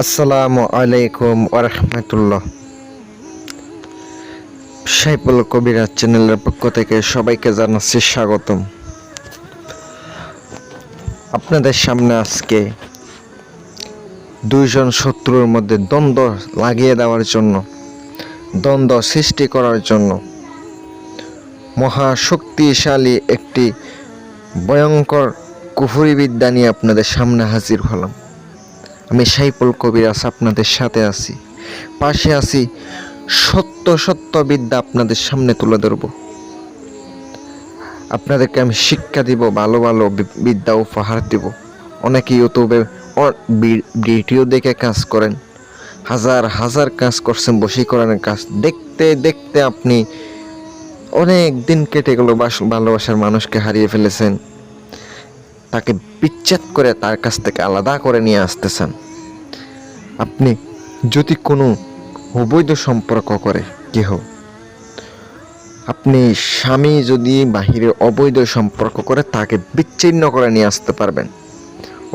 আসসালামু আলাইকুম ওরহমতুল্লাহ। সাইফুল কবিরাজ চ্যানেলের পক্ষ থেকে সবাইকে জানাচ্ছি স্বাগতম। আপনাদের সামনে আজকে দুইজন শত্রুর মধ্যে দ্বন্দ্ব লাগিয়ে দেওয়ার জন্য, দ্বন্দ্ব সৃষ্টি করার জন্য মহাশক্তিশালী একটি ভয়ঙ্কর কুফরি বিদ্যা নিয়ে আপনাদের সামনে হাজির হলাম। আমি সাইফুল কবিরাজ আপনাদের সাথে আছি, পাশে আছি। সত্য সত্য বিদ্যা আপনাদের সামনে তুলে ধরব। আপনাদেরকে আমি শিক্ষা দিব, ভালো ভালো বিদ্যা উপহার দিব। অনেকে ইউটিউবে ভিডিও দেখে কাজ করেন, হাজার হাজার কাজ করছেন, বশীকরণের কাজ দেখতে দেখতে আপনি অনেক দিন কেটে গেল, ভালোবাসার মানুষকে হারিয়ে ফেলেছেন, তাকে বিচ্ছেদ করে তার কাছ থেকে আলাদা করে নিয়ে আসতেছেন। আপনি যদি কোনো অবৈধ সম্পর্ক করে কেহ, আপনি স্বামী যদি বাহিরে অবৈধ সম্পর্ক করে তাকে বিচ্ছিন্ন করে নিয়ে আসতে পারবেন।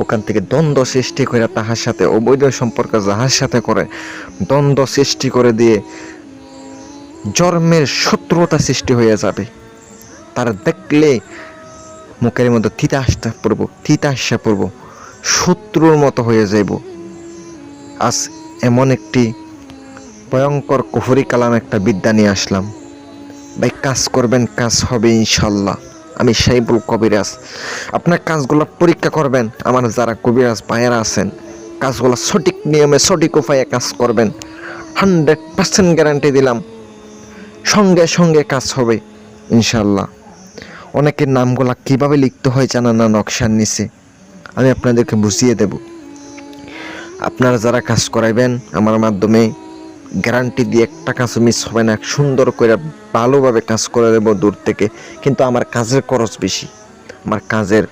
ওখান থেকে দ্বন্দ্ব সৃষ্টি করে তাহার সাথে অবৈধ সম্পর্ক যাহার সাথে করে দ্বন্দ্ব সৃষ্টি করে দিয়ে জন্মের শত্রুতা সৃষ্টি হয়ে যাবে। তারা দেখলে মুখের মধ্যে তিতা আসা পড়ব, শত্রুর মতো হয়ে যাইব। আজ এমন একটি ভয়ঙ্কর কুফরি কালাম একটা বিদ্যা নিয়ে আসলাম। ভাই কাজ করবেন, কাজ হবে ইনশাল্লাহ। আমি সাইফুল কবিরাজ। আপনার কাজগুলো পরীক্ষা করবেন। আমার যারা কবিরাজ ভাইয়েরা আছেন, কাজগুলো সঠিক নিয়মে সঠিক উপায়ে কাজ করবেন, 100% গ্যারান্টি দিলাম, সঙ্গে সঙ্গে কাজ হবে ইনশাল্লাহ। অনেকের নামগুলা কিভাবে লিখতে হয় জানা না, নকশার নিচে আমি আপনাদেরকে বুঝিয়ে দেব। আপনারা যারা কাজ করাইবেন আমার মাধ্যমে, গ্যারান্টি দিয়ে একটা কাজ মিস হবে না। সুন্দর করে ভালোভাবে কাজ করে দেব দূর থেকে। কিন্তু আমার কাজের খরচ বেশি, আমার কাজের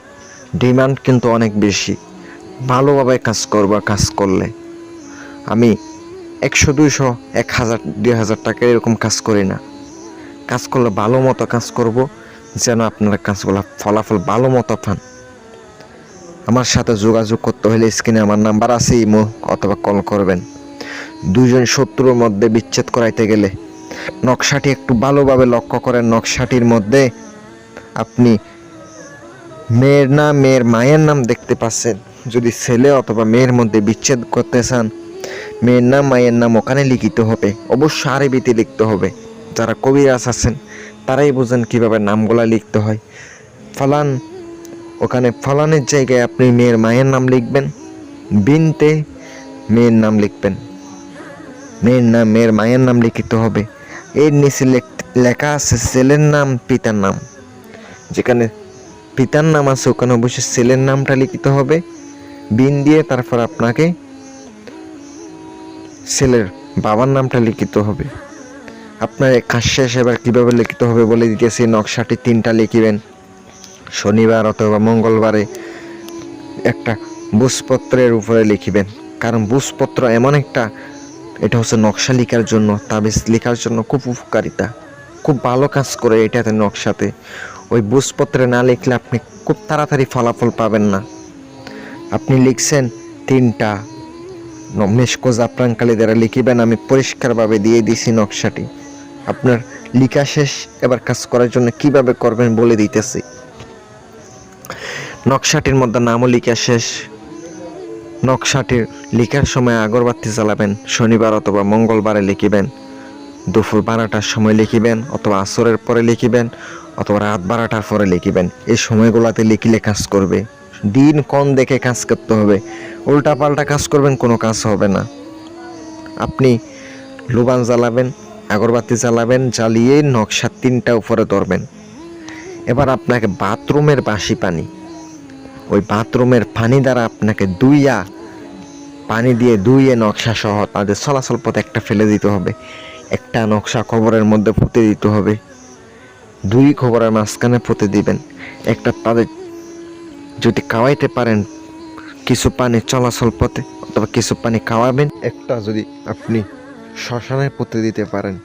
ডিমান্ড কিন্তু অনেক বেশি। ভালোভাবে কাজ করব। কাজ করলে আমি 100, 200, 1000, 2000 টাকা এরকম কাজ করি না। কাজ করলে ভালো মতো কাজ করব, যেন আপনারা কাজগুলো ফলাফল ভালো মতো পান। আমার সাথে যোগাযোগ করতে হলে স্ক্রিনে আমার নাম্বার আছে, ইমো অথবা কল করবেন। দুইজন শত্রুর মধ্যে বিচ্ছেদ করাইতে গেলে নকশাটি একটু ভালোভাবে লক্ষ্য করেন। নকশাটির মধ্যে আপনি মেয়ের নাম, মেয়ের মায়ের নাম দেখতে পাচ্ছেন। যদি ছেলে অথবা মেয়ের মধ্যে বিচ্ছেদ করতে চান, মেয়ের নাম মায়ের নাম ওখানে লিখিত হবে, অবশ্য আরবিতে লিখতে হবে। যারা কবিরাজ আছেন তারাই বোঝেন কিভাবে নামগুলা লিখতে হয়। ফলান, ওখানে ফলানের জায়গায় আপনি মেয়ের মায়ের নাম লিখবেন, বিনতে মেয়ের নাম লিখবেন, মেয়ের নাম মেয়ের মায়ের নাম লিখিত হবে। এর নিচে লেখা আছে ছেলের নাম, পিতার নাম। যেখানে পিতার নাম আছে ওখানে অবশ্যই ছেলের নামটা লিখিত হবে, বিন দিয়ে তারপর আপনাকে ছেলের বাবার নামটা লিখিত হবে। আপনার কাজ শেষ। এবার কীভাবে লিখিত হবে বলে দিতেছি। নকশাটি 3টা লিখিবেন। শনিবার অথবা মঙ্গলবারে একটা বুঝপত্রের উপরে লিখিবেন। কারণ বুঝপত্র এমন একটা, এটা হচ্ছে নকশা লেখার জন্য, তাবিজ লেখার জন্য খুব উপকারিতা, খুব ভালো কাজ করে এটাতে নকশাতে। ওই বুঝপত্রে না লিখলে আপনি খুব তাড়াতাড়ি ফলাফল পাবেন না। আপনি লিখছেন 3টা মেশকো জাফরানকালি দ্বারা লিখিবেন। আমি পরিষ্কারভাবে দিয়ে দিছি নকশাটি। আপনার লিখা শেষ। এবার কাজ করার জন্য কিভাবে করবেন বলে দিতেছি। নকশাটির মধ্যে নামও লিখা শেষ। নকশাটির লিখার সময় আগরবাতি জ্বালাবেন। শনিবার অথবা মঙ্গলবারে লিখিবেন। দুপুর 12টার সময় লিখিবেন, অথবা আসরের পরে লিখিবেন, অথবা রাত 12টার পরে লিখিবেন। এই সময়গুলোতে লিখলে কাজ করবে। দিন কোন দেখে কাজ করতে হবে। উল্টা পাল্টা কাজ করবেন, কোনো কাজ হবে না। আপনি লুবান জ্বালাবেন, আগরবাতি জ্বালাবেন, জ্বালিয়ে নকশা 3টা উপরে ধরবেন। এবার আপনাকে বাথরুমের বাসি পানি, ওই বাথরুমের পানি দ্বারা আপনাকে পানি দিয়ে ধুইয়ে নকশা সহ তাদের চলাচল পথে একটা ফেলে দিতে হবে। একটা নকশা খবরের মধ্যে পুঁতে দিতে হবে। 2 খবরের মাঝখানে পুঁতে দিবেন। একটা তাদের যদি খাওয়াইতে পারেন কিছু পানি চলাচল পথে, অথবা কিছু পানি খাওয়াবেন। একটা যদি আপনি শ্মশানে পুঁতে দিতে পারেন,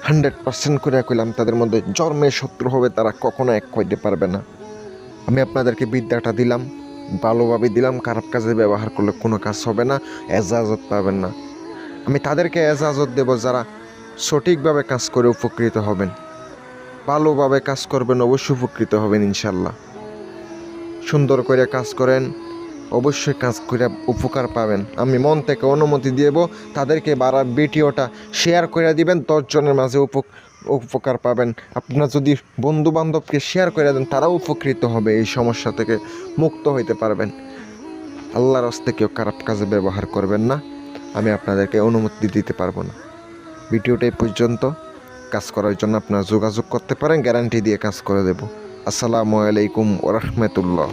100% করে কইলাম তাদের মধ্যে জন্মের শত্রু হবে, তারা কখনো এক হইতে পারবে না। আমি আপনাদেরকে বিদ্যাটা দিলাম, ভালোভাবে দিলাম, খারাপ কাজে ব্যবহার করলে কোনো কাজ হবে না, এজাজত পাবেন না। আমি তাদেরকে এজাজত দেব যারা সঠিকভাবে কাজ করে উপকৃত হবেন, ভালোভাবে কাজ করবেন, অবশ্যই উপকৃত হবেন ইনশাল্লাহ। সুন্দর করে কাজ করেন, অবশ্যই কাজ করে উপকার পাবেন। আমি মন থেকে অনুমতি দেব, তাদেরকে ভিডিওটা শেয়ার করে দিবেন, 10 জনের মাঝে উপকার পাবেন। আপনার যদি বন্ধু বান্ধবকে শেয়ার করে দেন, তারাও উপকৃত হবে, এই সমস্যা থেকে মুক্ত হইতে পারবেন। আল্লাহর রাস্তায় কেউ খারাপ কাজে ব্যবহার করবেন না, আমি আপনাদেরকে অনুমতি দিতে পারবো না। ভিডিওটা এই পর্যন্ত। কাজ করার জন্য আপনারা যোগাযোগ করতে পারেন, গ্যারান্টি দিয়ে কাজ করে দেব। আসসালামু আলাইকুম ওয়া রাহমাতুল্লাহ।